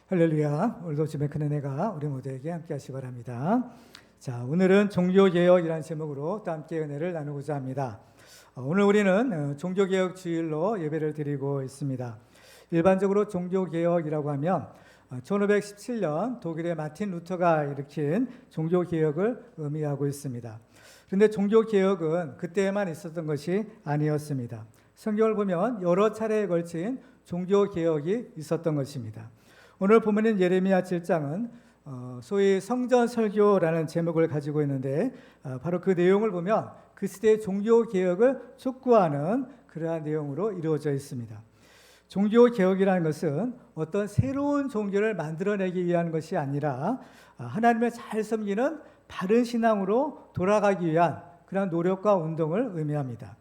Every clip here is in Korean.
할렐루야. 오늘도 주의 큰 은혜가 우리 모두에게 함께 하시기 바랍니다. 자, 오늘은 종교개혁이라는 제목으로 또 함께 은혜를 나누고자 합니다. 오늘 우리는 종교개혁 주일로 예배를 드리고 있습니다. 일반적으로 종교개혁이라고 하면 1517년 독일의 마틴 루터가 일으킨 종교개혁을 의미하고 있습니다. 그런데 종교개혁은 그때에만 있었던 것이 아니었습니다. 성경을 보면 여러 차례에 걸친 종교개혁이 있었던 것입니다. 오늘 보면은 예레미야 7장은 소위 성전 설교라는 제목을 가지고 있는데 바로 그 내용을 보면 그 시대의 종교개혁을 촉구하는 그러한 내용으로 이루어져 있습니다. 종교개혁이라는 것은 어떤 새로운 종교를 만들어내기 위한 것이 아니라 하나님을 잘 섬기는 바른 신앙으로 돌아가기 위한 그런 노력과 운동을 의미합니다.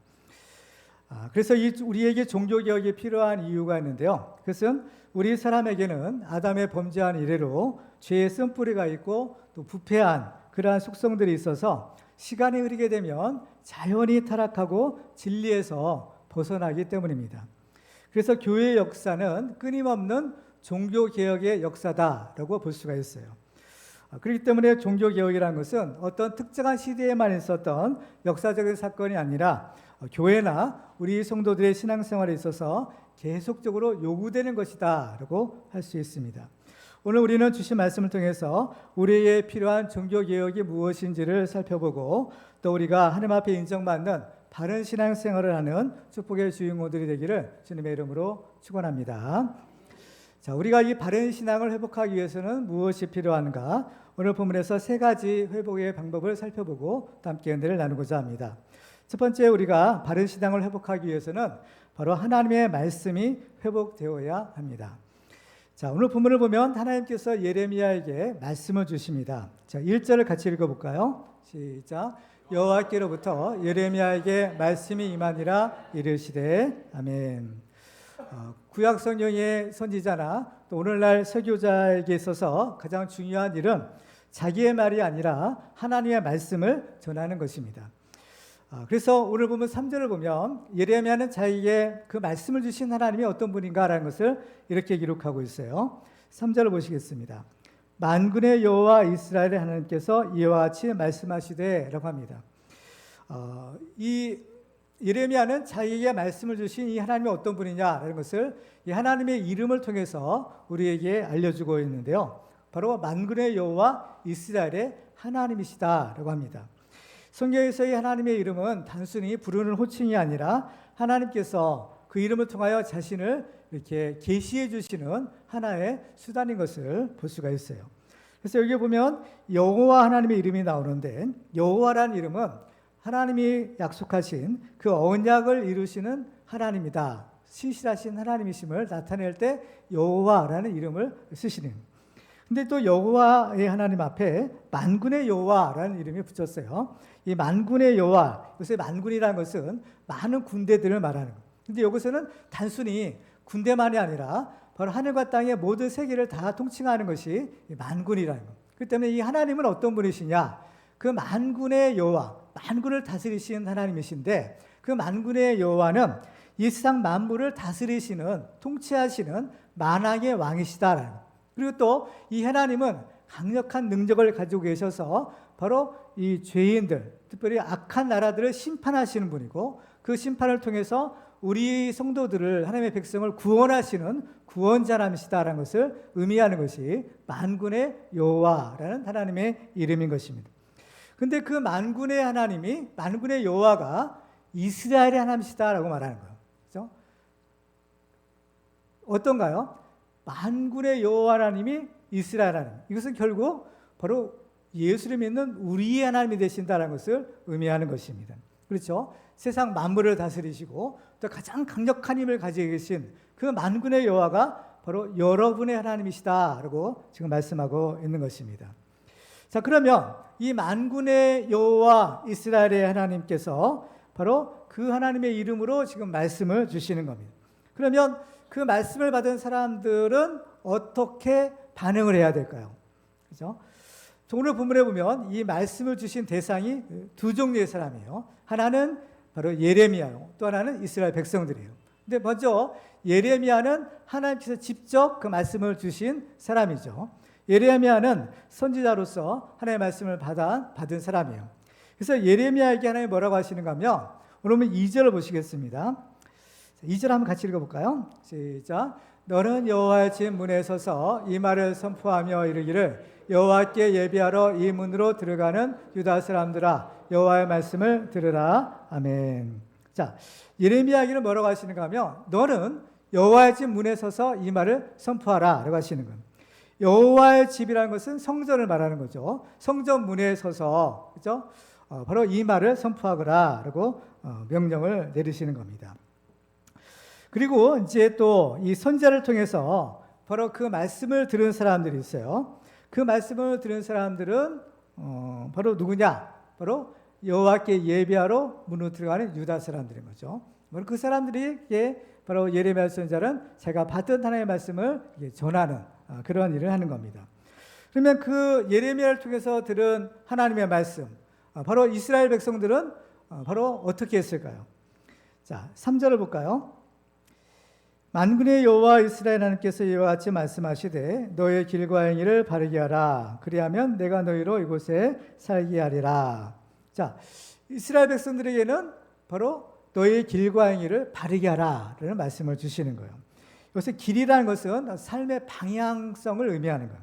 그래서 우리에게 종교개혁이 필요한 이유가 있는데요. 그것은 우리 사람에게는 아담의 범죄한 이래로 죄의 쓴뿌리가 있고 또 부패한 그러한 속성들이 있어서 시간이 흐르게 되면 자연히 타락하고 진리에서 벗어나기 때문입니다. 그래서 교회의 역사는 끊임없는 종교개혁의 역사다라고 볼 수가 있어요. 그렇기 때문에 종교개혁이라는 것은 어떤 특정한 시대에만 있었던 역사적인 사건이 아니라 교회나 우리 성도들의 신앙생활에 있어서 계속적으로 요구되는 것이다 라고 할 수 있습니다. 오늘 우리는 주신 말씀을 통해서 우리에게 필요한 종교개혁이 무엇인지를 살펴보고 또 우리가 하나님 앞에 인정받는 바른 신앙생활을 하는 축복의 주인공들이 되기를 주님의 이름으로 축원합니다. 자, 우리가 이 바른 신앙을 회복하기 위해서는 무엇이 필요한가? 오늘 본문에서 세 가지 회복의 방법을 살펴보고 함께 은혜를 나누고자 합니다. 첫 번째, 우리가 바른 신앙을 회복하기 위해서는 바로 하나님의 말씀이 회복되어야 합니다. 자, 오늘 본문을 보면 하나님께서 예레미야에게 말씀을 주십니다. 자, 1절을 같이 읽어볼까요? 시작. 여호와께로부터 예레미야에게 말씀이 임하니라 이르시되 아멘. 구약 성경의 선지자나 또 오늘날 설교자에게 있어서 가장 중요한 일은 자기의 말이 아니라 하나님의 말씀을 전하는 것입니다. 그래서 오늘 보면 3절을 보면 예레미야는 자기에게 그 말씀을 주신 하나님이 어떤 분인가라는 것을 이렇게 기록하고 있어요. 3절을 보시겠습니다. 만군의 여호와 이스라엘의 하나님께서 이와 같이 말씀하시되 라고 합니다. 이 예레미야는 자기에게 말씀을 주신 이 하나님이 어떤 분이냐라는 것을 이 하나님의 이름을 통해서 우리에게 알려주고 있는데요. 바로 만군의 여호와 이스라엘의 하나님이시다라고 합니다. 성경에서의 하나님의 이름은 단순히 부르는 호칭이 아니라 하나님께서 그 이름을 통하여 자신을 이렇게 계시해 주시는 하나의 수단인 것을 볼 수가 있어요. 그래서 여기 보면 여호와 하나님의 이름이 나오는데 여호와라는 이름은 하나님이 약속하신 그 언약을 이루시는 하나님이다. 신실하신 하나님이심을 나타낼 때 여호와라는 이름을 쓰시는. 근데 또 여호와의 하나님 앞에 만군의 여호와라는 이름이 붙였어요. 이 만군의 여호와, 요새 만군이라는 것은 많은 군대들을 말하는 거예요. 근데 여기서는 단순히 군대만이 아니라 바로 하늘과 땅의 모든 세계를 다 통칭하는 것이 만군이라는 거예요. 그렇기 때문에 이 하나님은 어떤 분이시냐? 그 만군의 여호와, 만군을 다스리신 하나님이신데 그 만군의 여호와는 이 세상 만물을 다스리시는, 통치하시는 만왕의 왕이시다라는 거예요. 그리고 또 이 하나님은 강력한 능력을 가지고 계셔서 바로 이 죄인들, 특별히 악한 나라들을 심판하시는 분이고 그 심판을 통해서 우리 성도들을, 하나님의 백성을 구원하시는 구원자람이시다라는 것을 의미하는 것이 만군의 여호와라는 하나님의 이름인 것입니다. 근데 그 만군의 하나님이, 만군의 여호와가 이스라엘의 하나님이시다라고 말하는 거예요. 그렇죠? 어떤가요? 만군의 여호와 하나님이 이스라엘 하나님. 이것은 결국 바로 예수를 믿는 우리의 하나님이 되신다는 것을 의미하는 것입니다. 그렇죠? 세상 만물을 다스리시고 또 가장 강력한 힘을 가지고 계신 그 만군의 여호와가 바로 여러분의 하나님이시다라고 지금 말씀하고 있는 것입니다. 자, 그러면 이 만군의 여호와 이스라엘의 하나님께서 바로 그 하나님의 이름으로 지금 말씀을 주시는 겁니다. 그러면 그 말씀을 받은 사람들은 어떻게 반응을 해야 될까요? 그렇죠? 오늘 본문에 보면 이 말씀을 주신 대상이 두 종류의 사람이에요. 하나는 바로 예레미야요. 또 하나는 이스라엘 백성들이에요. 근데 먼저 예레미야는 하나님께서 직접 그 말씀을 주신 사람이죠. 예레미야는 선지자로서 하나님의 말씀을 받은 사람이에요. 그래서 예레미야에게 하나님이 뭐라고 하시는가 하면 오늘 2절을 보시겠습니다. 2절 한번 같이 읽어볼까요? 시작. 너는 여호와의 집 문에 서서 이 말을 선포하며 이르기를 여호와께 예배하러 이 문으로 들어가는 유다 사람들아 여호와의 말씀을 들으라. 아멘. 자, 예레미야에게는 뭐라고 하시는가 하면 너는 여호와의 집 문에 서서 이 말을 선포하라 라고 하시는 거예요. 여호와의 집이라는 것은 성전을 말하는 거죠. 성전 문에 서서 그렇죠? 바로 이 말을 선포하거라 라고 명령을 내리시는 겁니다. 그리고 이제 또 이 선지자를 통해서 바로 그 말씀을 들은 사람들이 있어요. 그 말씀을 들은 사람들은 바로 누구냐? 바로 여호와께 예배하러 문으로 들어가는 유다 사람들인 거죠. 그 사람들이 바로 예레미야 선지자는 제가 받은 하나님의 말씀을 전하는 그런 일을 하는 겁니다. 그러면 그 예레미야를 통해서 들은 하나님의 말씀, 바로 이스라엘 백성들은 바로 어떻게 했을까요? 자, 3절을 볼까요? 만군의 여호와 이스라엘 하나님께서 이와 같이 말씀하시되 너의 길과 행위를 바르게 하라. 그리하면 내가 너희로 이곳에 살게 하리라. 자, 이스라엘 백성들에게는 바로 너의 길과 행위를 바르게 하라라는 말씀을 주시는 거예요. 여기서 길이라는 것은 삶의 방향성을 의미하는 거예요.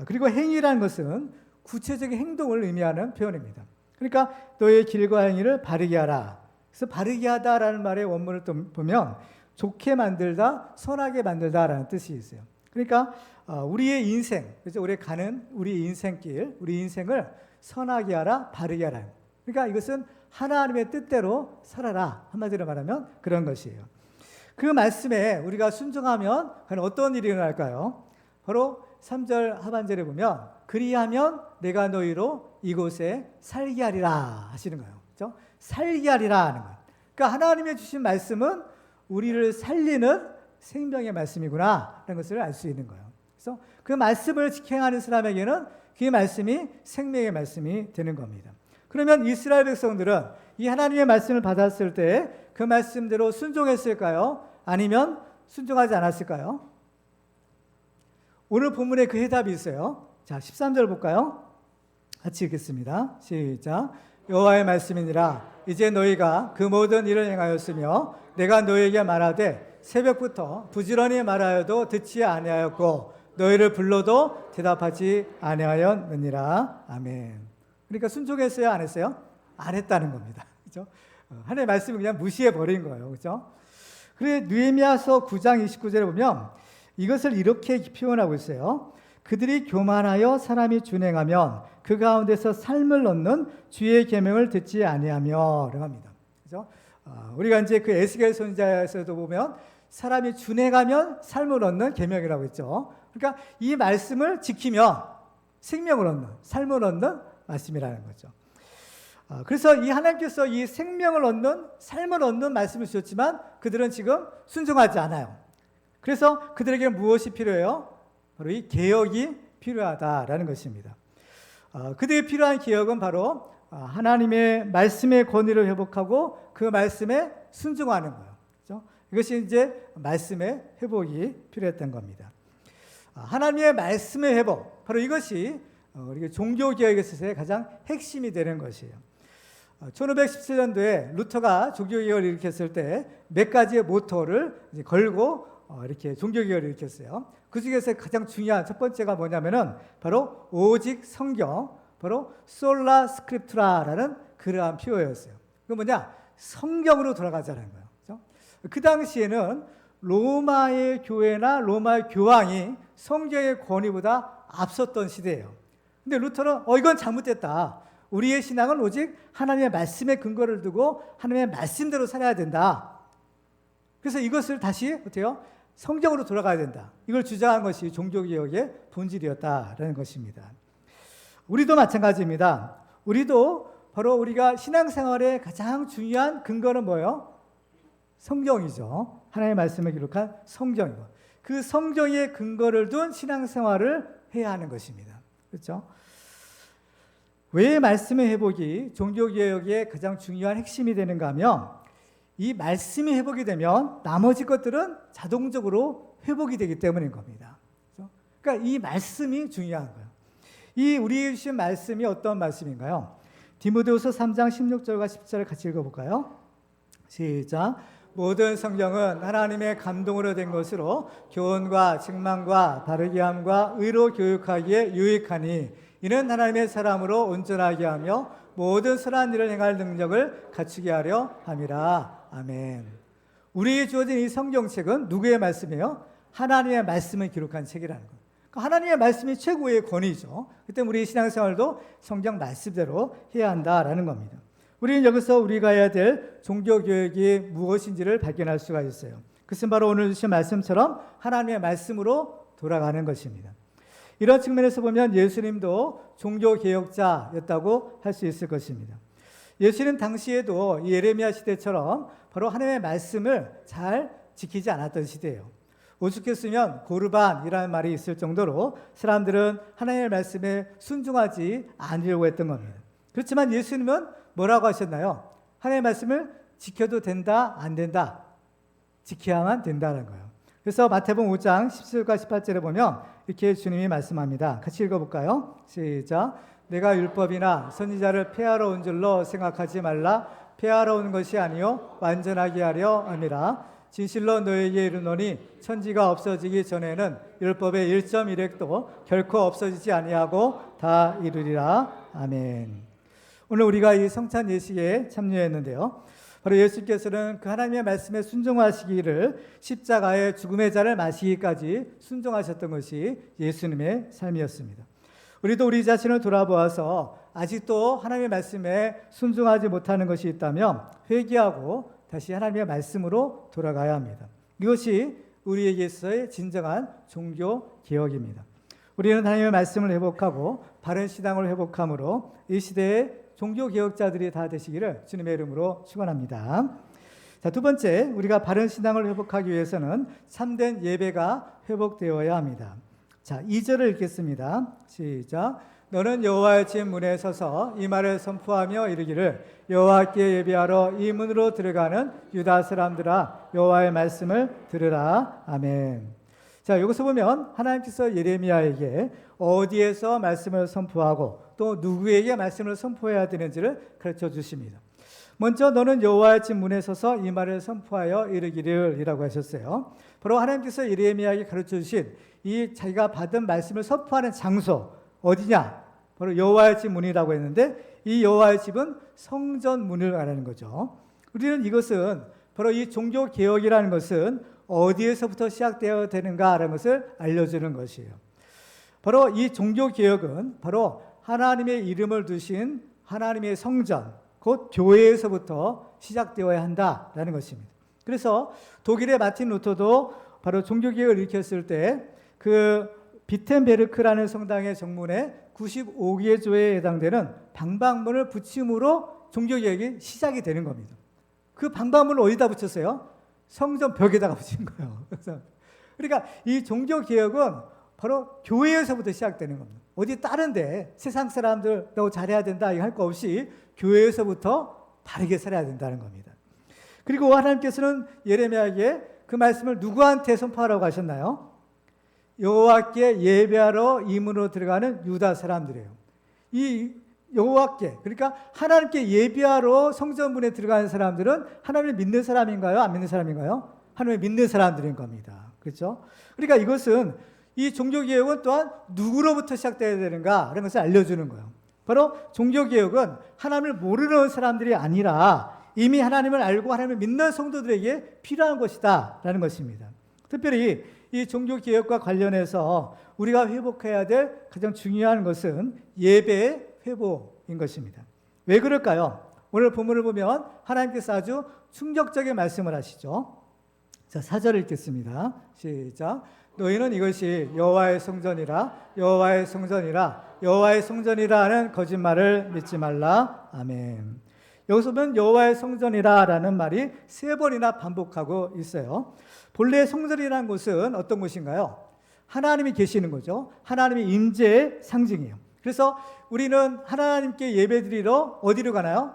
그리고 행위라는 것은 구체적인 행동을 의미하는 표현입니다. 그러니까 너의 길과 행위를 바르게 하라. 그래서 바르게 하다라는 말의 원문을 또 보면 좋게 만들다, 선하게 만들다라는 뜻이 있어요. 그러니까 우리의 인생, 그래서 우리 가는 우리 인생길, 우리 인생을 선하게 하라, 바르게 하라. 그러니까 이것은 하나님의 뜻대로 살아라. 한마디로 말하면 그런 것이에요. 그 말씀에 우리가 순종하면 과연 어떤 일이 일어날까요? 바로 3절 하반절에 보면 그리하면 내가 너희로 이곳에 살게 하리라 하시는 거예요. 그렇죠? 살게 하리라 하는 거예요. 그러니까 하나님의 주신 말씀은 우리를 살리는 생명의 말씀이구나 라는 것을 알 수 있는 거예요. 그래서 그 말씀을 직행하는 사람에게는 그 말씀이 생명의 말씀이 되는 겁니다. 그러면 이스라엘 백성들은 이 하나님의 말씀을 받았을 때 그 말씀대로 순종했을까요? 아니면 순종하지 않았을까요? 오늘 본문에 그 해답이 있어요. 자, 13절 볼까요? 같이 읽겠습니다. 시작. 여호와의 말씀이니라 이제 너희가 그 모든 일을 행하였으며 내가 너희에게 말하되 새벽부터 부지런히 말하여도 듣지 아니하였고 너희를 불러도 대답하지 아니하였느니라. 아멘. 그러니까 순종했어요? 안 했어요? 안 했다는 겁니다. 그렇죠? 하나님의 말씀을 그냥 무시해 버린 거예요. 그렇죠? 그래 느헤미야서 9장 29절에 보면 이것을 이렇게 표현하고 있어요. 그들이 교만하여 사람이 준행하면 그 가운데서 삶을 얻는 주의 계명을 듣지 아니하며 라고 합니다. 그렇죠? 우리가 이제 그 에스겔 선지자에서도 보면 사람이 준행하면 삶을 얻는 계명이라고 했죠. 그러니까 이 말씀을 지키면 생명을 얻는, 삶을 얻는 말씀이라는 거죠. 그래서 이 하나님께서 이 생명을 얻는, 삶을 얻는 말씀을 주셨지만 그들은 지금 순종하지 않아요. 그래서 그들에게 무엇이 필요해요? 바로 이 개혁이 필요하다라는 것입니다. 그들이 필요한 개혁은 바로 하나님의 말씀의 권위를 회복하고 그 말씀에 순종하는 거예요. 그렇죠? 이것이 이제 말씀의 회복이 필요했던 겁니다. 하나님의 말씀의 회복, 바로 이것이 우리 종교개혁에 있어서의 가장 핵심이 되는 것이에요. 1517년도에 루터가 종교개혁을 일으켰을 때 몇 가지의 모토를 걸고 이렇게 종교개혁을 일으켰어요. 그 중에서 가장 중요한 첫 번째가 뭐냐면은 바로 오직 성경, 바로 솔라 스크립투라라는 그러한 표어였어요. 그 뭐냐? 성경으로 돌아가자는 거예요. 그렇죠? 그 당시에는 로마의 교회나 로마의 교황이 성경의 권위보다 앞섰던 시대예요. 근데 루터는 이건 잘못됐다. 우리의 신앙은 오직 하나님의 말씀에 근거를 두고 하나님의 말씀대로 살아야 된다. 그래서 이것을 다시 어때요? 성경으로 돌아가야 된다. 이걸 주장한 것이 종교개혁의 본질이었다라는 것입니다. 우리도 마찬가지입니다. 우리도 바로 우리가 신앙생활의 가장 중요한 근거는 뭐예요? 성경이죠. 하나님의 말씀을 기록한 성경이고 그 성경의 근거를 둔 신앙생활을 해야 하는 것입니다. 그렇죠? 왜 말씀의 회복이 종교개혁의 가장 중요한 핵심이 되는가 하면 이 말씀이 회복이 되면 나머지 것들은 자동적으로 회복이 되기 때문인 겁니다. 그러니까 이 말씀이 중요한 거예요. 이 우리에게 주신 말씀이 어떤 말씀인가요? 디모데후서 3장 16절과 17절 같이 읽어볼까요? 시작. 모든 성경은 하나님의 감동으로 된 것으로 교훈과 책망과 바르게 함과 의로 교육하기에 유익하니 이는 하나님의 사람으로 온전하게 하며 모든 선한 일을 행할 능력을 갖추게 하려 함이라. 아멘. 우리에게 주어진 이 성경책은 누구의 말씀이에요? 하나님의 말씀을 기록한 책이라는 거예요. 하나님의 말씀이 최고의 권위죠. 그때 우리 신앙생활도 성경 말씀대로 해야 한다라는 겁니다. 우리는 여기서 우리가 해야 될 종교교육이 무엇인지를 발견할 수가 있어요. 그것은 바로 오늘 주신 말씀처럼 하나님의 말씀으로 돌아가는 것입니다. 이런 측면에서 보면 예수님도 종교개혁자였다고 할 수 있을 것입니다. 예수님 당시에도 예레미야 시대처럼 바로 하나님의 말씀을 잘 지키지 않았던 시대예요. 오죽했으면 고르반이라는 말이 있을 정도로 사람들은 하나님의 말씀에 순종하지 않으려고 했던 겁니다. 그렇지만 예수님은 뭐라고 하셨나요? 하나님의 말씀을 지켜도 된다, 안 된다? 지켜야만 된다는 거예요. 그래서 마태복음 5장 17과 18절에 보면 이렇게 주님이 말씀합니다. 같이 읽어볼까요? 시작. 내가 율법이나 선지자를 폐하러 온 줄로 생각하지 말라. 폐하러 온 것이 아니요 완전하게 하려 함이라. 진실로 너에게 이르노니 천지가 없어지기 전에는 율법의 1.1획도 결코 없어지지 아니하고 다 이루리라. 아멘. 오늘 우리가 이 성찬 예식에 참여했는데요. 바로 예수께서는 그 하나님의 말씀에 순종하시기를 십자가의 죽음의 잔을 마시기까지 순종하셨던 것이 예수님의 삶이었습니다. 우리도 우리 자신을 돌아보아서 아직도 하나님의 말씀에 순종하지 못하는 것이 있다면 회개하고 다시 하나님의 말씀으로 돌아가야 합니다. 이것이 우리에게서의 진정한 종교 개혁입니다. 우리는 하나님의 말씀을 회복하고 바른 신앙을 회복함으로 이 시대의 종교 개혁자들이 다 되시기를 주님의 이름으로 축원합니다. 자, 두 번째, 우리가 바른 신앙을 회복하기 위해서는 참된 예배가 회복되어야 합니다. 자, 2절을 읽겠습니다. 시작. 너는 여호와의 집 문에 서서 이 말을 선포하며 이르기를 여호와께 예배하러 이 문으로 들어가는 유다 사람들아 여호와의 말씀을 들으라. 아멘. 자, 여기서 보면 하나님께서 예레미야에게 어디에서 말씀을 선포하고 또 누구에게 말씀을 선포해야 되는지를 가르쳐 주십니다. 먼저 너는 여호와의 집 문에 서서 이 말을 선포하여 이르기를 이라고 하셨어요. 바로 하나님께서 예레미야에게 가르쳐 주신 이 자기가 받은 말씀을 선포하는 장소 어디냐? 바로 여호와의 집 문이라고 했는데 이 여호와의 집은 성전 문을 말하는 거죠. 우리는 이것은 바로 이 종교 개혁이라는 것은 어디에서부터 시작되어야 되는가라는 것을 알려주는 것이에요. 바로 이 종교 개혁은 바로 하나님의 이름을 두신 하나님의 성전, 곧 교회에서부터 시작되어야 한다라는 것입니다. 그래서 독일의 마틴 루터도 바로 종교 개혁을 일으켰을 때 그 비텐베르크라는 성당의 정문에 95개 조에 해당되는 방방문을 붙임으로 종교개혁이 시작이 되는 겁니다. 그 방방문을 어디다 붙였어요? 성전 벽에다가 붙인 거예요. 그러니까 이 종교개혁은 바로 교회에서부터 시작되는 겁니다. 어디 다른데 세상 사람들 너 잘해야 된다 할 거 없이 교회에서부터 바르게 살아야 된다는 겁니다. 그리고 하나님께서는 예레미야에게 그 말씀을 누구한테 선포하라고 하셨나요? 여호와께 예배하러 이 문으로 들어가는 유다 사람들이에요. 이 여호와께, 그러니까 하나님께 예배하러 성전문에 들어가는 사람들은 하나님을 믿는 사람인가요? 안 믿는 사람인가요? 하나님을 믿는 사람들인 겁니다. 그렇죠? 그러니까 이것은 이 종교개혁은 또한 누구로부터 시작되어야 되는가 하는 것을 알려주는 거예요. 바로 종교개혁은 하나님을 모르는 사람들이 아니라 이미 하나님을 알고 하나님을 믿는 성도들에게 필요한 것이다 라는 것입니다. 특별히 이 종교개혁과 관련해서 우리가 회복해야 될 가장 중요한 것은 예배의 회복인 것입니다. 왜 그럴까요? 오늘 본문을 보면 하나님께서 아주 충격적인 말씀을 하시죠. 자, 4절을 읽겠습니다. 시작. 너희는 이것이 여호와의 성전이라 여호와의 성전이라 여호와의 성전이라는 거짓말을 믿지 말라. 아멘. 여기서 보면 여호와의 성전이라는 말이 3번이나 반복하고 있어요. 본래 성전이라는 곳은 어떤 곳인가요? 하나님이 계시는 거죠. 하나님의 임재의 상징이에요. 그래서 우리는 하나님께 예배드리러 어디로 가나요?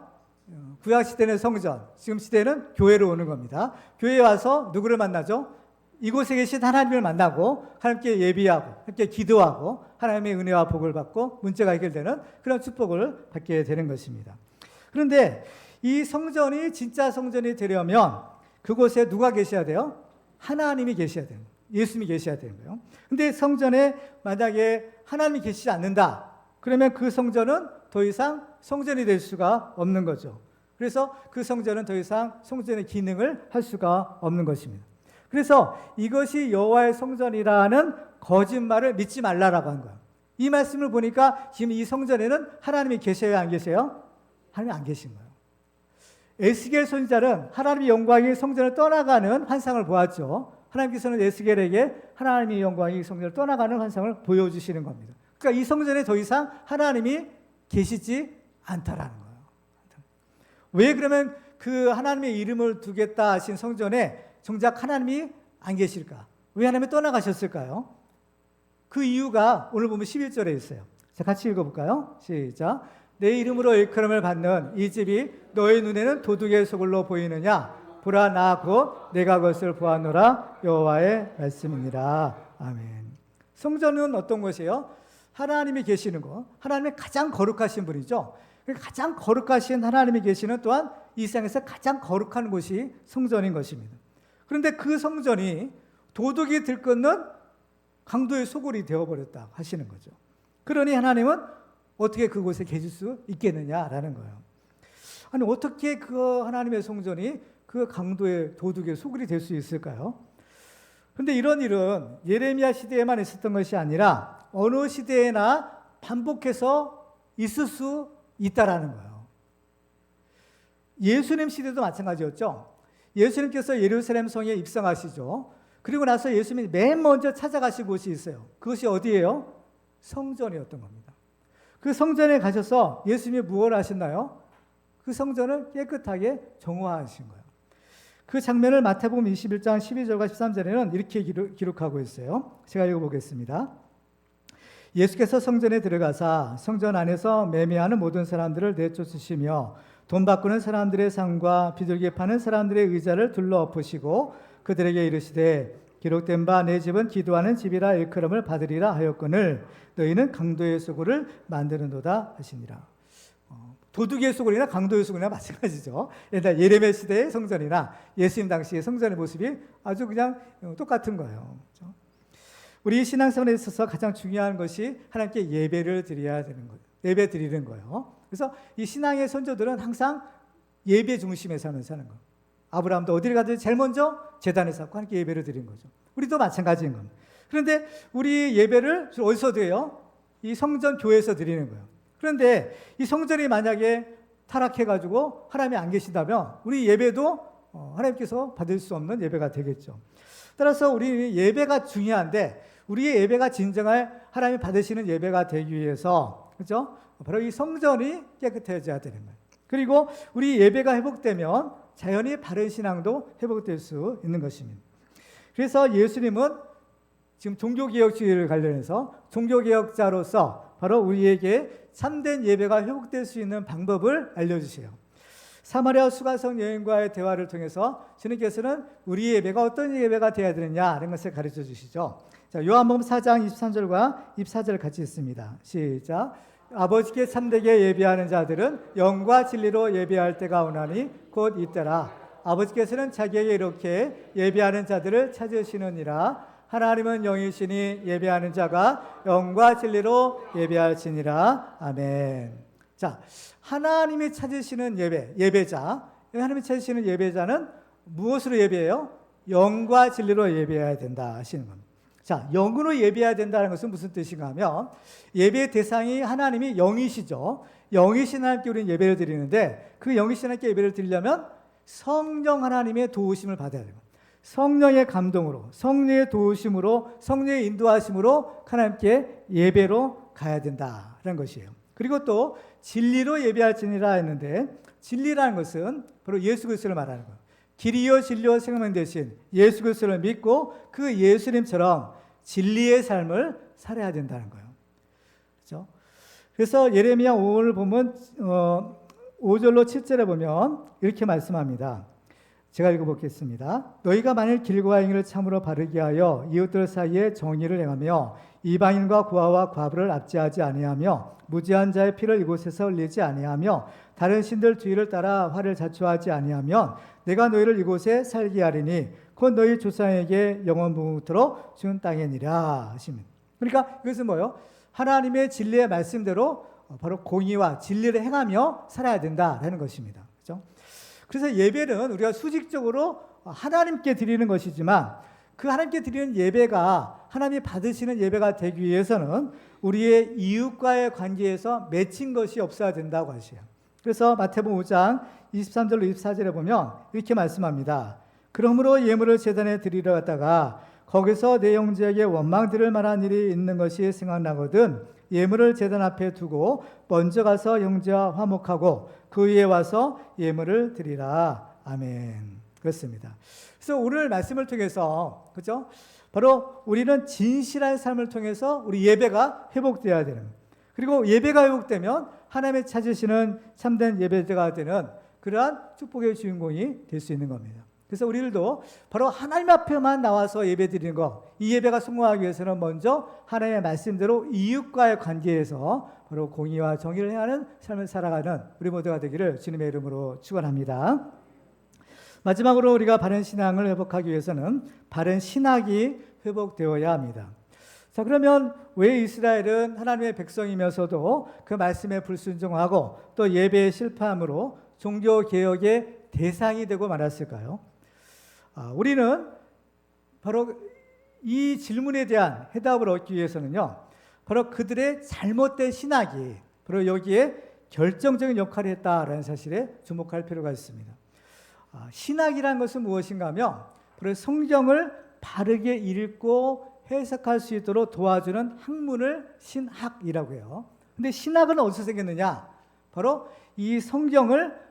구약 시대는 성전, 지금 시대는 교회로 오는 겁니다. 교회에 와서 누구를 만나죠? 이곳에 계신 하나님을 만나고 하나님께 예비하고 함께 기도하고 하나님의 은혜와 복을 받고 문제가 해결되는 그런 축복을 받게 되는 것입니다. 그런데 이 성전이 진짜 성전이 되려면 그곳에 누가 계셔야 돼요? 하나님이 계셔야 돼요. 예수님이 계셔야 되는 거예요. 근데 성전에 만약에 하나님이 계시지 않는다, 그러면 그 성전은 더 이상 성전이 될 수가 없는 거죠. 그래서 그 성전은 더 이상 성전의 기능을 할 수가 없는 것입니다. 그래서 이것이 여호와의 성전이라는 거짓말을 믿지 말라라고 한 거예요. 이 말씀을 보니까 지금 이 성전에는 하나님이 계셔요, 안 계세요? 하나님이 안 계신 거예요. 에스겔 선지자는 하나님의 영광이 성전을 떠나가는 환상을 보았죠. 하나님께서는 에스겔에게 하나님의 영광이 성전을 떠나가는 환상을 보여주시는 겁니다. 그러니까 이 성전에 더 이상 하나님이 계시지 않다라는 거예요. 왜 그러면 그 하나님의 이름을 두겠다 하신 성전에 정작 하나님이 안 계실까? 왜 하나님이 떠나가셨을까요? 그 이유가 오늘 보면 11절에 있어요. 자, 같이 읽어볼까요? 시작. 내 이름으로 일컬음을 받는 이 집이 너의 눈에는 도둑의 소굴로 보이느냐? 보라, 나 곧 내가 그것을 보았노라. 여호와의 말씀이니라. 아멘. 성전은 어떤 것이에요? 하나님이 계시는 것, 하나님의 가장 거룩하신 분이죠. 가장 거룩하신 하나님이 계시는 또한 이 세상에서 가장 거룩한 곳이 성전인 것입니다. 그런데 그 성전이 도둑이 들끓는 강도의 소굴이 되어버렸다 하시는 거죠. 그러니 하나님은 어떻게 그곳에 계실 수 있겠느냐라는 거예요. 아니, 어떻게 그 하나님의 성전이 그 강도의 도둑의 소굴이 될 수 있을까요? 그런데 이런 일은 예레미야 시대에만 있었던 것이 아니라 어느 시대에나 반복해서 있을 수 있다라는 거예요. 예수님 시대도 마찬가지였죠. 예수님께서 예루살렘 성에 입성하시죠. 그리고 나서 예수님이 맨 먼저 찾아가신 곳이 있어요. 그것이 어디예요? 성전이었던 겁니다. 그 성전에 가셔서 예수님이 무엇을 하셨나요? 그 성전을 깨끗하게 정화하신 거예요. 그 장면을 마태복음 21장 12절과 13절에는 이렇게 기록하고 있어요. 제가 읽어보겠습니다. 예수께서 성전에 들어가사 성전 안에서 매매하는 모든 사람들을 내쫓으시며 돈 바꾸는 사람들의 상과 비둘기 파는 사람들의 의자를 둘러 엎으시고 그들에게 이르시되 기록된 바 내 집은 기도하는 집이라 일컬음을 받으리라 하였거늘 너희는 강도의 소굴을 만드는도다 하시니라. 도둑의 소굴이나 강도의 소굴이나 마찬가지죠. 옛날 예레미야 시대의 성전이나 예수님 당시의 성전의 모습이 아주 그냥 똑같은 거예요. 그렇죠? 우리 신앙생활에 있어서 가장 중요한 것이 하나님께 예배를 드려야 되는 거예요. 예배 드리는 거예요. 그래서 이 신앙의 선조들은 항상 예배 중심에 사는 거예요. 아브라함도 어디를 가든지 제일 먼저 제단에 쌓고 하나님께 예배를 드린 거죠. 우리도 마찬가지인 겁니다. 그런데 우리 예배를 어디서 드려요? 이 성전 교회에서 드리는 거예요. 그런데 이 성전이 만약에 타락해가지고 하나님이 안 계시다면 우리 예배도 하나님께서 받을 수 없는 예배가 되겠죠. 따라서 우리 예배가 중요한데 우리의 예배가 진정할 하나님이 받으시는 예배가 되기 위해서 그렇죠? 바로 이 성전이 깨끗해져야 되는 거예요. 그리고 우리 예배가 회복되면 자연히 바른 신앙도 회복될 수 있는 것입니다. 그래서 예수님은 지금 종교개혁주의를 관련해서 종교개혁자로서 바로 우리에게 참된 예배가 회복될 수 있는 방법을 알려주세요. 사마리아 수가성 여인과의 대화를 통해서 주님께서는 우리 예배가 어떤 예배가 되어야 되느냐는 것을 가르쳐 주시죠. 자, 요한복음 4장 23절과 24절 같이 읽습니다. 시작. 아버지께 참되게 예배하는 자들은 영과 진리로 예배할 때가 오나니 곧 이때라. 아버지께서는 자기에게 이렇게 예배하는 자들을 찾으시느니라. 하나님은 영이시니 예배하는 자가 영과 진리로 예배할지니라. 아멘. 자, 하나님이 찾으시는 예배자, 하나님이 찾으시는 예배자는 무엇으로 예배해요? 영과 진리로 예배해야 된다 하시는 겁니다. 자, 영으로 예배해야 된다는 것은 무슨 뜻인가 하면 예배의 대상이 하나님이 영이시죠. 영이신 하나님께 우리는 예배를 드리는데 그 영이신 하나님께 예배를 드리려면 성령 하나님의 도우심을 받아야 돼요. 성령의 감동으로, 성령의 도우심으로, 성령의 인도하심으로 하나님께 예배로 가야 된다는 것이에요. 그리고 또 진리로 예배할지니라 했는데 진리라는 것은 바로 예수 그리스도를 말하는 거예요. 길이요 진리요 생명 되신 예수 그리스도를 믿고 그 예수님처럼 진리의 삶을 살아야 된다는 거예요. 그렇죠? 그래서 예레미야 5를 보면 5절로 7절에 보면 이렇게 말씀합니다. 제가 읽어보겠습니다. 너희가 만일 길과 행위를 참으로 바르게 하여 이웃들 사이에 정의를 행하며 이방인과 고아와 과부를 압제하지 아니하며 무지한 자의 피를 이곳에서 흘리지 아니하며 다른 신들 뒤를 따라 화를 자초하지 아니하면 내가 너희를 이곳에 살게 하리니 곧 너희 조상에게 영원무토록 준 땅이니라 하십니다. 그러니까 이것은 뭐예요? 하나님의 진리의 말씀대로 바로 공의와 진리를 행하며 살아야 된다라는 것입니다. 그렇죠? 그래서 예배는 우리가 수직적으로 하나님께 드리는 것이지만 그 하나님께 드리는 예배가 하나님이 받으시는 예배가 되기 위해서는 우리의 이웃과의 관계에서 맺힌 것이 없어야 된다고 하셔요. 그래서 마태복음 5장 23절로 24절에 보면 이렇게 말씀합니다. 그러므로 예물을 제단에 드리러 갔다가 거기서 내 형제에게 원망 들을 만한 일이 있는 것이 생각나거든 예물을 제단 앞에 두고 먼저 가서 형제와 화목하고 그 위에 와서 예물을 드리라. 아멘. 그렇습니다. 그래서 오늘 말씀을 통해서 그렇죠? 바로 우리는 진실한 삶을 통해서 우리 예배가 회복되어야 되는, 그리고 예배가 회복되면 하나님의 찾으시는 참된 예배자가 되는 그러한 축복의 주인공이 될 수 있는 겁니다. 그래서 우리들도 바로 하나님 앞에만 나와서 예배드리는 것, 이 예배가 성공하기 위해서는 먼저 하나님의 말씀대로 이웃과의 관계에서 바로 공의와 정의를 행하는 삶을 살아가는 우리 모두가 되기를 주님의 이름으로 축원합니다. 마지막으로 우리가 바른 신앙을 회복하기 위해서는 바른 신학이 회복되어야 합니다. 자, 그러면 왜 이스라엘은 하나님의 백성이면서도 그 말씀에 불순종하고 또 예배에 실패함으로 종교개혁의 대상이 되고 말았을까요? 우리는 바로 이 질문에 대한 해답을 얻기 위해서는요, 바로 그들의 잘못된 신학이 바로 여기에 결정적인 역할을 했다라는 사실에 주목할 필요가 있습니다. 신학이란 것은 무엇인가 하면 바로 성경을 바르게 읽고 해석할 수 있도록 도와주는 학문을 신학이라고 해요. 근데 신학은 어디서 생겼느냐? 바로 이 성경을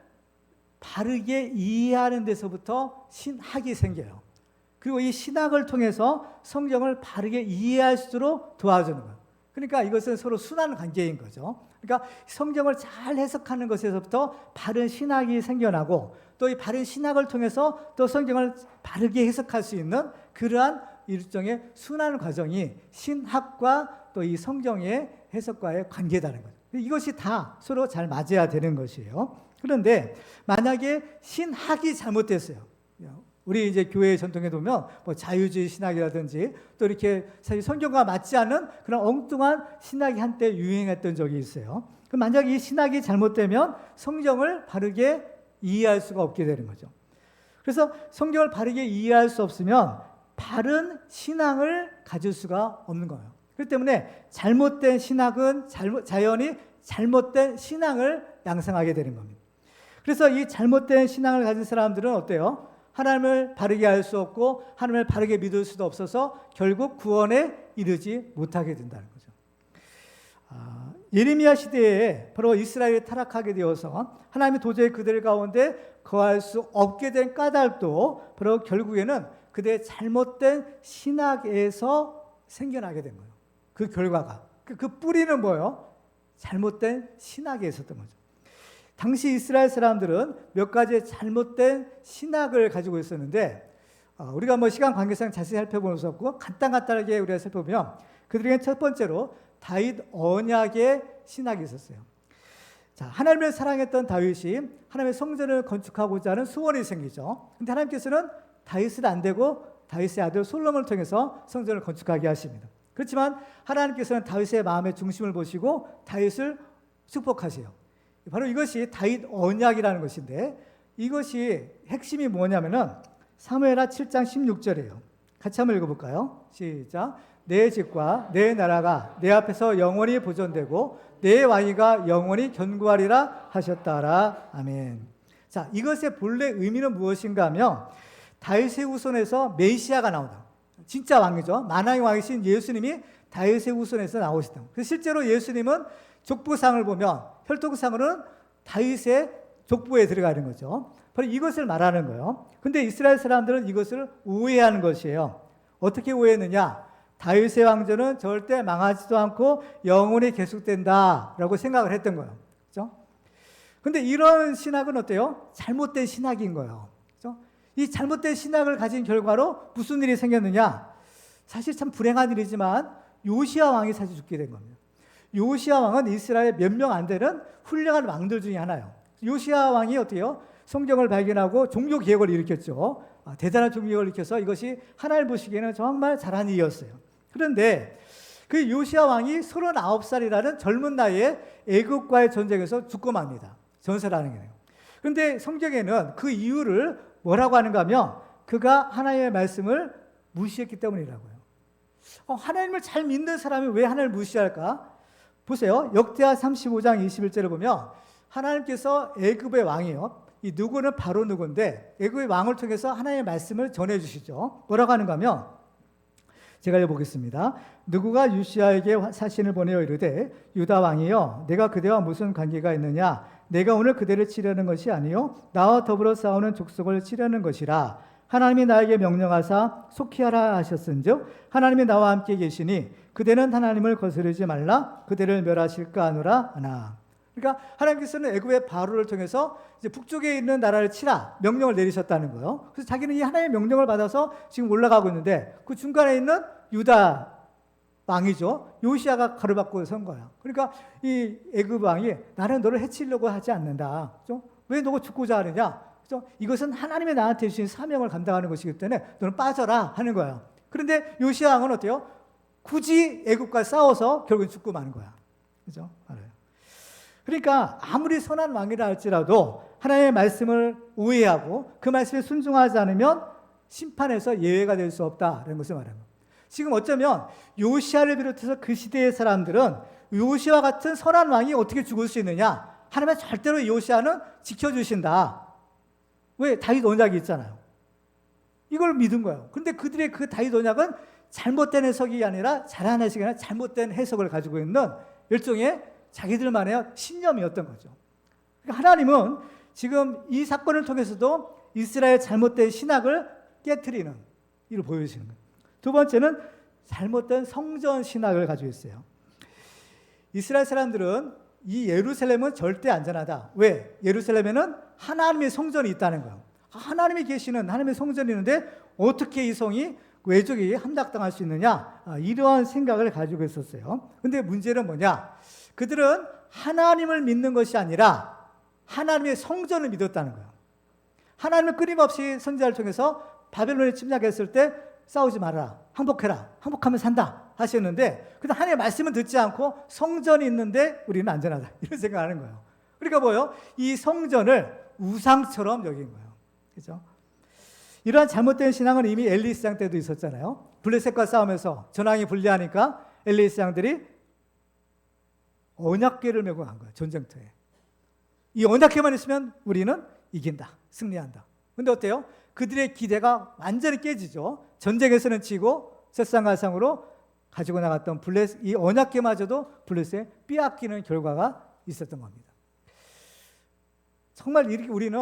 바르게 이해하는 데서부터 신학이 생겨요. 그리고 이 신학을 통해서 성경을 바르게 이해할 수 있도록 도와주는 거예요. 그러니까 이것은 서로 순환 관계인 거죠. 그러니까 성경을 잘 해석하는 것에서부터 바른 신학이 생겨나고 또 이 바른 신학을 통해서 또 성경을 바르게 해석할 수 있는 그러한 일종의 순환 과정이 신학과 또 이 성경의 해석과의 관계다는 거죠. 이것이 다 서로 잘 맞아야 되는 것이에요. 그런데 만약에 신학이 잘못됐어요. 우리 이제 교회 전통에 보면 뭐 자유주의 신학이라든지 또 이렇게 사실 성경과 맞지 않는 그런 엉뚱한 신학이 한때 유행했던 적이 있어요. 그럼 만약 이 신학이 잘못되면 성경을 바르게 이해할 수가 없게 되는 거죠. 그래서 성경을 바르게 이해할 수 없으면 바른 신앙을 가질 수가 없는 거예요. 그렇기 때문에 잘못된 신학은 자연히 잘못된 신앙을 양성하게 되는 겁니다. 그래서 이 잘못된 신앙을 가진 사람들은 어때요? 하나님을 바르게 알 수 없고 하나님을 바르게 믿을 수도 없어서 결국 구원에 이르지 못하게 된다는 거죠. 예레미야 시대에 바로 이스라엘이 타락하게 되어서 하나님이 도저히 그들 가운데 거할 수 없게 된 까닭도 바로 결국에는 그들의 잘못된 신학에서 생겨나게 된 거예요. 그 결과가. 그 뿌리는 뭐예요? 잘못된 신학에 있었던 거죠. 당시 이스라엘 사람들은 몇 가지의 잘못된 신학을 가지고 있었는데 우리가 뭐 시간 관계상 자세히 살펴볼 수 없고 간단하게 우리가 살펴보면 그들에게 첫 번째로 다윗 언약의 신학이 있었어요. 자, 하나님을 사랑했던 다윗이 하나님의 성전을 건축하고자 하는 소원이 생기죠. 근데 하나님께서는 다윗은 안 되고 다윗의 아들 솔로몬을 통해서 성전을 건축하게 하십니다. 그렇지만 하나님께서는 다윗의 마음의 중심을 보시고 다윗을 축복하세요. 바로 이것이 다윗 언약이라는 것인데 이것이 핵심이 뭐냐면은 사무엘하 7장 16절이에요. 같이 한번 읽어볼까요? 시작. 내 집과 내 나라가 내 앞에서 영원히 보존되고 내 왕위가 영원히 견고하리라 하셨다라. 아멘. 자, 이것의 본래 의미는 무엇인가 하면 다윗의 후손에서 메시아가 나온다. 진짜 왕이죠. 만왕의 왕이신 예수님이 다윗의 후손에서 나오시다. 그래서 실제로 예수님은 족보상을 보면 혈통상으로는 다윗의 족보에 들어가는 거죠. 바로 이것을 말하는 거예요. 근데 이스라엘 사람들은 이것을 오해하는 것이에요. 어떻게 오해했느냐? 다윗의 왕조는 절대 망하지도 않고 영원히 계속된다라고 생각을 했던 거예요. 그렇죠? 근데 이런 신학은 어때요? 잘못된 신학인 거예요. 그렇죠? 이 잘못된 신학을 가진 결과로 무슨 일이 생겼느냐? 사실 참 불행한 일이지만 요시야 왕이 사실 죽게 된 겁니다. 요시야 왕은 이스라엘 몇 명 안 되는 훌륭한 왕들 중에 하나예요. 요시야 왕이 어때요? 성경을 발견하고 종교개혁을 일으켰죠. 대단한 종교개혁을 일으켜서 이것이 하나님 보시기에는 정말 잘한 일이었어요. 그런데 그 요시야 왕이 39살이라는 젊은 나이에 애굽과의 전쟁에서 죽고 맙니다. 전설하는 거예요. 그런데 성경에는 그 이유를 뭐라고 하는가 하면 그가 하나님의 말씀을 무시했기 때문이라고요. 하나님을 잘 믿는 사람이 왜 하나님을 무시할까? 보세요. 역대하 35장 21절을 보면 하나님께서 애굽의 왕이요. 이 누구는 바로 누구인데 애굽의 왕을 통해서 하나님의 말씀을 전해주시죠. 뭐라고 하는가 하면 제가 읽어보겠습니다. 누구가 요시야에게 사신을 보내어 이르되 유다 왕이여 내가 그대와 무슨 관계가 있느냐 내가 오늘 그대를 치려는 것이 아니요 나와 더불어 싸우는 족속을 치려는 것이라 하나님이 나에게 명령하사 속히 하라 하셨은즉 하나님이 나와 함께 계시니 그대는 하나님을 거스르지 말라 그대를 멸하실까 하노라 하나. 그러니까 하나님께서는 애굽의 바로를 통해서 이제 북쪽에 있는 나라를 치라 명령을 내리셨다는 거예요. 그래서 자기는 이 하나님의 명령을 받아서 지금 올라가고 있는데 그 중간에 있는 유다 왕이죠. 요시야가 가로막고 선 거야. 그러니까 이 애굽 왕이 나는 너를 해치려고 하지 않는다. 그렇죠? 왜 너가 죽고자 하느냐? 그렇죠? 이것은 하나님의 나한테 주신 사명을 감당하는 것이기 때문에 너는 빠져라 하는 거야. 그런데 요시야 왕은 어때요? 굳이 애굽과 싸워서 결국 죽고 마는 거야. 그렇죠? 알아요. 그러니까 아무리 선한 왕이라 할지라도 하나님의 말씀을 오해하고 그 말씀에 순종하지 않으면 심판에서 예외가 될 수 없다라는 것을 말합니다. 지금 어쩌면 요시야를 비롯해서 그 시대의 사람들은 요시야 같은 선한 왕이 어떻게 죽을 수 있느냐? 하나님은 절대로 요시야는 지켜주신다. 왜? 다윗 언약이 있잖아요. 이걸 믿은 거예요. 그런데 그들의 그 다윗 언약은 잘못된 해석이 아니라 잘한 해석이 아니라 잘못된 해석을 가지고 있는 일종의 자기들만의 신념이었던 거죠. 그러니까 하나님은 지금 이 사건을 통해서도 이스라엘 잘못된 신학을 깨트리는 일을 보여주시는 거예요. 두 번째는 잘못된 성전 신학을 가지고 있어요. 이스라엘 사람들은 이 예루살렘은 절대 안전하다. 왜? 예루살렘에는 하나님의 성전이 있다는 거예요. 하나님이 계시는 하나님의 성전이 있는데 어떻게 이 성이 외적이 함락당할 수 있느냐? 이러한 생각을 가지고 있었어요. 그런데 문제는 뭐냐? 그들은 하나님을 믿는 것이 아니라 하나님의 성전을 믿었다는 거예요. 하나님을 끊임없이 선지자를 통해서 바벨론에 침략했을 때 싸우지 말아라, 항복해라, 항복하면 산다 하셨는데 근데 하나님의 말씀은 듣지 않고 성전이 있는데 우리는 안전하다 이런 생각을 하는 거예요. 그러니까 뭐예요? 이 성전을 우상처럼 여긴 거예요. 그렇죠? 이러한 잘못된 신앙은 이미 엘리스 장 때도 있었잖아요. 블레셋과 싸우면서 전황이 불리하니까 엘리스 장들이 언약궤를 메고 간 거예요. 전쟁터에. 이 언약궤만 있으면 우리는 이긴다, 승리한다. 근데 어때요? 그들의 기대가 완전히 깨지죠. 전쟁에서는 지고 set상가상으로 가지고 나갔던 블레셋, 이 언약궤마저도 블레셋에 빼앗기는 결과가 있었던 겁니다. 정말 이렇게 우리는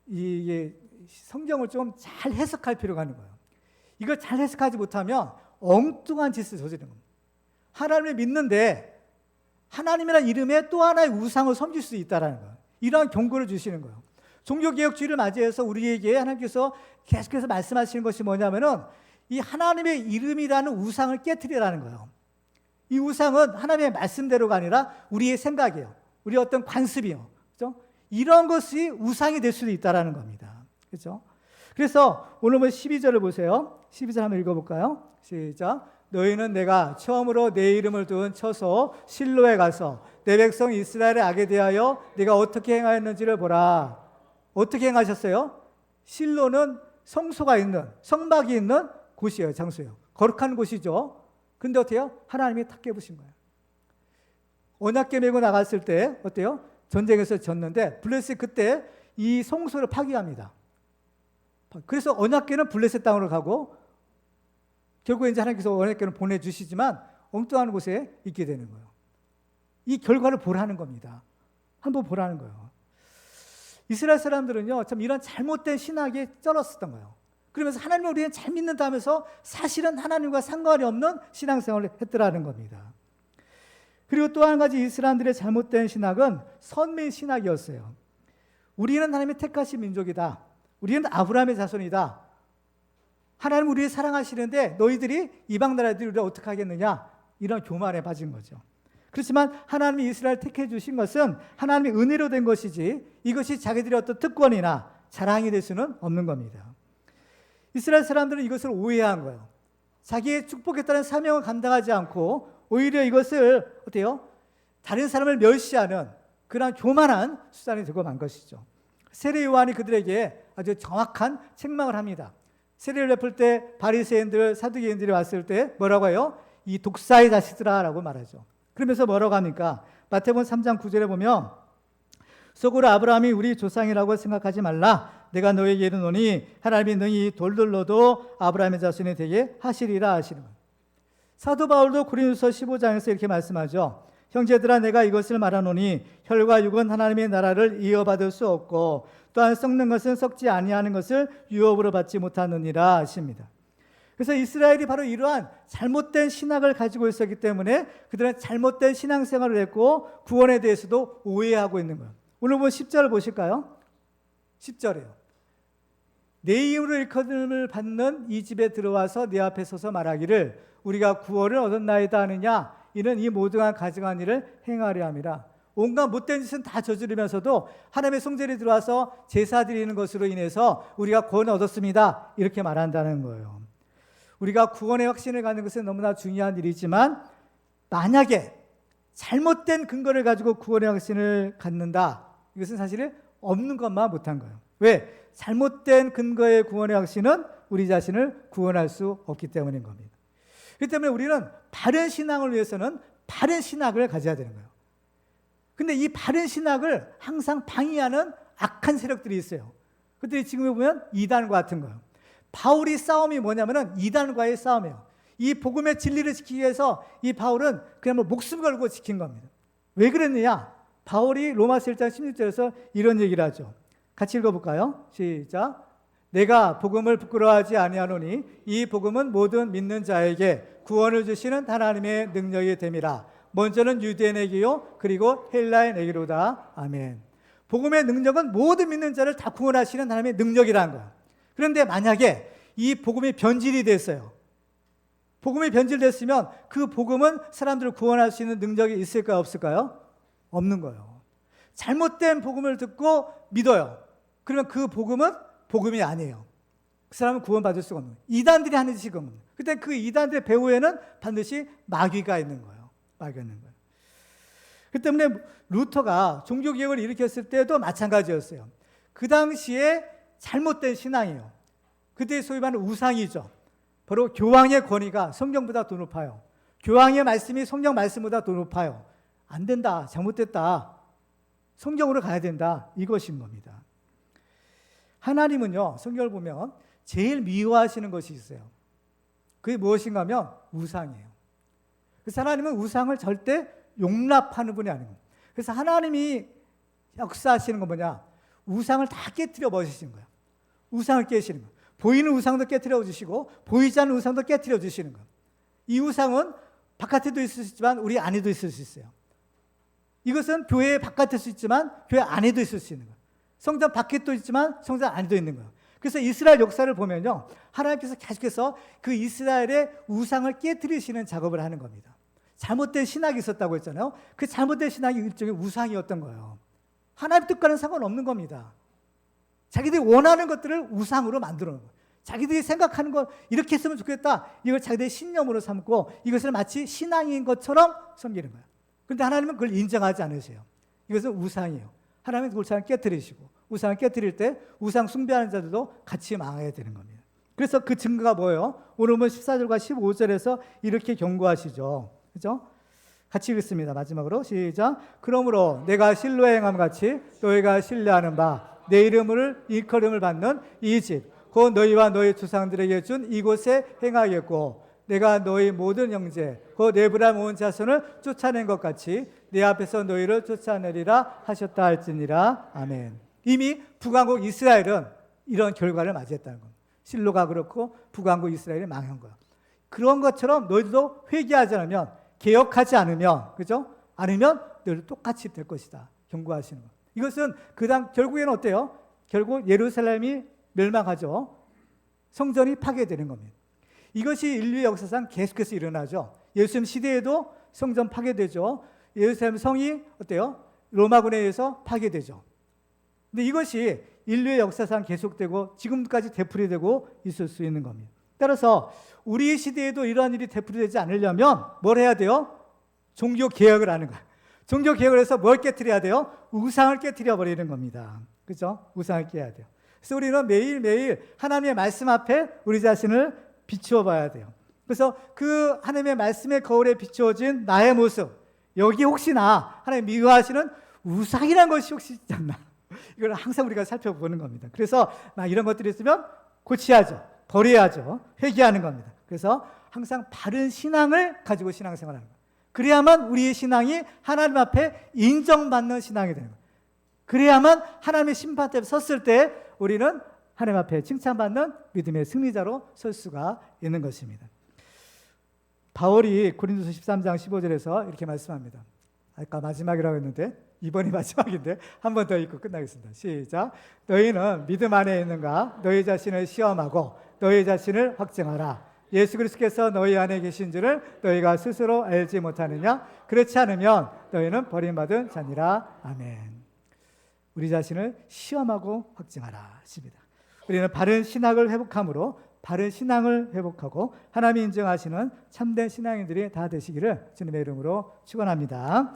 이게 성경을 좀 잘 해석할 필요가 있는 거예요. 이걸 잘 해석하지 못하면 엉뚱한 짓을 저지르는 겁니다. 하나님을 믿는데 하나님이라는 이름에 또 하나의 우상을 섬길 수 있다는 거예요. 이러한 경고를 주시는 거예요. 종교개혁주의를 맞이해서 우리에게 하나님께서 계속해서 말씀하시는 것이 뭐냐면은 이 하나님의 이름이라는 우상을 깨트리라는 거예요. 이 우상은 하나님의 말씀대로가 아니라 우리의 생각이에요. 우리의 어떤 관습이요. 그렇죠? 이런 것이 우상이 될 수도 있다는 겁니다. 그렇죠? 그래서 오늘 12절을 보세요. 12절 한번 읽어볼까요? 시작. 너희는 내가 처음으로 내 이름을 둔 처소 실로에 가서 내 백성 이스라엘의 악에 대하여 네가 어떻게 행하였는지를 보라. 어떻게 행하셨어요? 실로는 성소가 있는, 성막이 있는 곳이에요. 장소예요. 거룩한 곳이죠. 근데 어때요? 하나님이 탁 깨부신 거예요. 언약궤 메고 나갔을 때 어때요? 전쟁에서 졌는데 블레셋 그때 이 성소를 파괴합니다. 그래서 언약궤는 블레셋 땅으로 가고 결국에 이제 하나님께서 언약궤를 보내주시지만 엉뚱한 곳에 있게 되는 거예요. 이 결과를 보라는 겁니다. 한번 보라는 거예요. 이스라엘 사람들은요, 참 이런 잘못된 신학에 쩔었었던 거예요. 그러면서 하나님을 우리는 잘 믿는다면서 사실은 하나님과 상관이 없는 신앙생활을 했더라는 겁니다. 그리고 또 한 가지 이 사람들의 잘못된 신학은 선민 신학이었어요. 우리는 하나님의 택하신 민족이다. 우리는 아브라함의 자손이다. 하나님 우리를 사랑하시는데 너희들이 이방 나라들이 우리를 어떻게 하겠느냐, 이런 교만에 빠진 거죠. 그렇지만 하나님이 이스라엘 택해 주신 것은 하나님의 은혜로 된 것이지 이것이 자기들의 어떤 특권이나 자랑이 될 수는 없는 겁니다. 이스라엘 사람들은 이것을 오해한 거예요. 자기의 축복했다는 사명을 감당하지 않고 오히려 이것을 어때요? 다른 사람을 멸시하는 그런 교만한 수단이 되고 만 것이죠. 세례 요한이 그들에게 아주 정확한 책망을 합니다. 세례를 베풀 때 바리새인들, 사두개인들이 왔을 때 뭐라고 해요? 이 독사의 자식들아 라고 말하죠. 그러면서 뭐라고 합니까? 마태복음 3장 9절에 보면 속으로 아브라함이 우리 조상이라고 생각하지 말라. 내가 너에게 이르노니 하나님이 능히 돌들로도 아브라함의 자손이 되게 하시리라 하시는 거예요. 사도 바울도 고린도서 15장에서 이렇게 말씀하죠. 형제들아 내가 이것을 말하노니 혈과 육은 하나님의 나라를 이어받을 수 없고 또한 썩는 것은 썩지 아니하는 것을 유업으로 받지 못하느니라 하십니다. 그래서 이스라엘이 바로 이러한 잘못된 신학을 가지고 있었기 때문에 그들은 잘못된 신앙생활을 했고 구원에 대해서도 오해하고 있는 거예요. 오늘 보면 10절을 보실까요? 10절이에요. 내 이름으로 일컬음을 받는 이 집에 들어와서 내 앞에 서서 말하기를 우리가 구원을 얻었나이다 하느냐, 이는 이 모든 가증한 일을 행하려 함이라. 온갖 못된 짓은 다 저지르면서도 하나님의 성전에 들어와서 제사 드리는 것으로 인해서 우리가 구원을 얻었습니다, 이렇게 말한다는 거예요. 우리가 구원의 확신을 갖는 것은 너무나 중요한 일이지만 만약에 잘못된 근거를 가지고 구원의 확신을 갖는다, 이것은 사실 없는 것만 못한 거예요. 왜? 잘못된 근거의 구원의 확신은 우리 자신을 구원할 수 없기 때문인 겁니다. 그렇기 때문에 우리는 바른 신앙을 위해서는 바른 신학을 가져야 되는 거예요. 근데 이 바른 신학을 항상 방해하는 악한 세력들이 있어요. 그들이 지금 보면 이단과 같은 거예요. 바울이 싸움이 뭐냐면은 이단과의 싸움이에요. 이 복음의 진리를 지키기 위해서 이 바울은 그냥 뭐 목숨 걸고 지킨 겁니다. 왜 그랬느냐? 바울이 로마서 1장 16절에서 이런 얘기를 하죠. 같이 읽어볼까요? 시작. 내가 복음을 부끄러워하지 아니하노니 이 복음은 모든 믿는 자에게 구원을 주시는 하나님의 능력이 됨이라. 먼저는 유대인에게요 그리고 헬라인에게로다. 아멘. 복음의 능력은 모든 믿는 자를 다 구원하시는 하나님의 능력이라는 거예요. 그런데 만약에 이 복음이 변질이 됐어요. 복음이 변질됐으면 그 복음은 사람들을 구원할 수 있는 능력이 있을까요? 없을까요? 없는 거예요. 잘못된 복음을 듣고 믿어요. 그러면 그 복음은 복음이 아니에요. 그 사람은 구원받을 수가 없는 거예요. 이단들이 하는 짓이 그겁니다. 그때 그 이단들의 배후에는 반드시 마귀가 있는 거예요. 마귀가 있는 거예요. 그 때문에 루터가 종교개혁을 일으켰을 때도 마찬가지였어요. 그 당시에 잘못된 신앙이에요. 그때 소위 말하는 우상이죠. 바로 교황의 권위가 성경보다 더 높아요. 교황의 말씀이 성경 말씀보다 더 높아요. 안 된다, 잘못됐다, 성경으로 가야 된다, 이것인 겁니다. 하나님은요, 성경을 보면 제일 미워하시는 것이 있어요. 그게 무엇인가 하면 우상이에요. 그래서 하나님은 우상을 절대 용납하는 분이 아닙니다. 그래서 하나님이 역사하시는 건 뭐냐? 우상을 다 깨트려 버리시는 거예요. 우상을 깨시는 거예요. 보이는 우상도 깨트려 주시고 보이지 않는 우상도 깨트려 주시는 거예요. 이 우상은 바깥에도 있을 수 있지만 우리 안에도 있을 수 있어요. 이것은 교회 바깥에 수 있지만 교회 안에도 있을 수 있는 거예요. 성전 밖에도 있지만 성전 안에도 있는 거예요. 그래서 이스라엘 역사를 보면요, 하나님께서 계속해서 그 이스라엘의 우상을 깨트리시는 작업을 하는 겁니다. 잘못된 신학이 있었다고 했잖아요. 그 잘못된 신학이 일종의 우상이었던 거예요. 하나님 뜻과는 상관없는 겁니다. 자기들이 원하는 것들을 우상으로 만들어 놓은 거예요. 자기들이 생각하는 것, 이렇게 했으면 좋겠다, 이걸 자기들의 신념으로 삼고 이것을 마치 신앙인 것처럼 섬기는 거예요. 그런데 하나님은 그걸 인정하지 않으세요. 이것은 우상이에요. 하나님은 그 우상을 깨트리시고, 우상을 깨트릴 때 우상 숭배하는 자들도 같이 망해야 되는 겁니다. 그래서 그 증거가 뭐예요? 오늘 보면 14절과 15절에서 이렇게 경고하시죠. 그죠? 같이 읽습니다. 마지막으로 시작. 그러므로 내가 실로에 행함 같이 너희가 신뢰하는 바 내 이름을 일컬음을 받는 이 집 곧 너희와 너희 조상들에게 준 이곳에 행하겠고 내가 너희 모든 형제 곧 에브라임 온 자손을 쫓아낸 것 같이 내 앞에서 너희를 쫓아내리라 하셨다 할지니라. 아멘. 이미 북왕국 이스라엘은 이런 결과를 맞이했다는 겁니다. 실로가 그렇고 북왕국 이스라엘이 망한 거예요. 그런 것처럼 너희들도 회개하지 않으면, 개혁하지 않으면, 그죠? 않으면 늘 똑같이 될 것이다. 경고하시는 것. 이것은 결국에는 어때요? 결국 예루살렘이 멸망하죠. 성전이 파괴되는 겁니다. 이것이 인류의 역사상 계속해서 일어나죠. 예수님 시대에도 성전 파괴되죠. 예루살렘 성이 어때요? 로마군에 의해서 파괴되죠. 근데 이것이 인류의 역사상 계속되고 지금까지 되풀이되고 있을 수 있는 겁니다. 따라서 우리 시대에도 이러한 일이 되풀이되지 않으려면 뭘 해야 돼요? 종교 개혁을 하는 거예요. 종교 개혁을 해서 뭘 깨트려야 돼요? 우상을 깨트려 버리는 겁니다. 그렇죠? 우상을 깨야 돼요. 그래서 우리는 매일매일 하나님의 말씀 앞에 우리 자신을 비추어 봐야 돼요. 그래서 그 하나님의 말씀의 거울에 비추어진 나의 모습, 여기 혹시나 하나님 미워하시는 우상이라는 것이 혹시 있지 않나? 이걸 항상 우리가 살펴보는 겁니다. 그래서 이런 것들이 있으면 고쳐야죠. 버려야죠. 회개하는 겁니다. 그래서 항상 바른 신앙을 가지고 신앙생활하는 거예요. 그래야만 우리의 신앙이 하나님 앞에 인정받는 신앙이 되는 거예요. 그래야만 하나님의 심판대 섰을 때 우리는 하나님 앞에 칭찬받는 믿음의 승리자로 설 수가 있는 것입니다. 바울이 고린도서 13장 15절에서 이렇게 말씀합니다. 아까 마지막이라고 했는데 이번이 마지막인데 한 번 더 읽고 끝나겠습니다. 시작. 너희는 믿음 안에 있는가? 너희 자신을 시험하고 너희 자신을 확증하라. 예수 그리스도께서 너희 안에 계신 줄을 너희가 스스로 알지 못하느냐? 그렇지 않으면 너희는 버림받은 자니라. 아멘. 우리 자신을 시험하고 확증하라 하십니다. 우리는 바른 신학을 회복함으로 바른 신앙을 회복하고 하나님이 인정하시는 참된 신앙인들이 다 되시기를 주님의 이름으로 축원합니다.